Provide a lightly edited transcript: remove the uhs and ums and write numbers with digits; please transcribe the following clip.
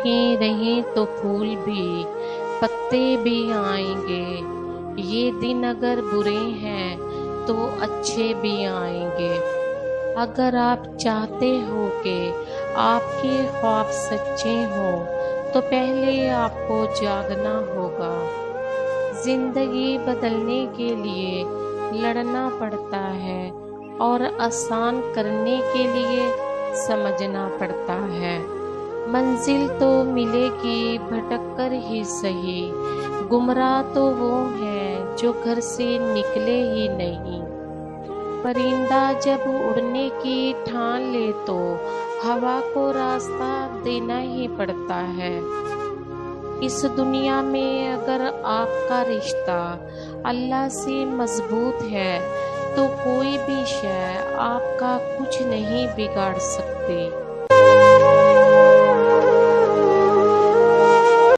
महके रहें तो फूल भी, पत्ते भी आएंगे। ये दिन अगर बुरे हैं तो अच्छे भी आएंगे। अगर आप चाहते हो कि आपके ख्वाब सच्चे हों तो पहले आपको जागना होगा। जिंदगी बदलने के लिए लड़ना पड़ता है और आसान करने के लिए समझना पड़ता है। मंजिल तो मिलेगी भटक कर ही सही, गुमराह तो वो हैं जो घर से निकले ही नहीं। परिंदा जब उड़ने की ठान ले तो हवा को रास्ता देना ही पड़ता है। इस दुनिया में अगर आपका रिश्ता अल्लाह से मजबूत है तो कोई भी शय आपका कुछ नहीं बिगाड़ सकती।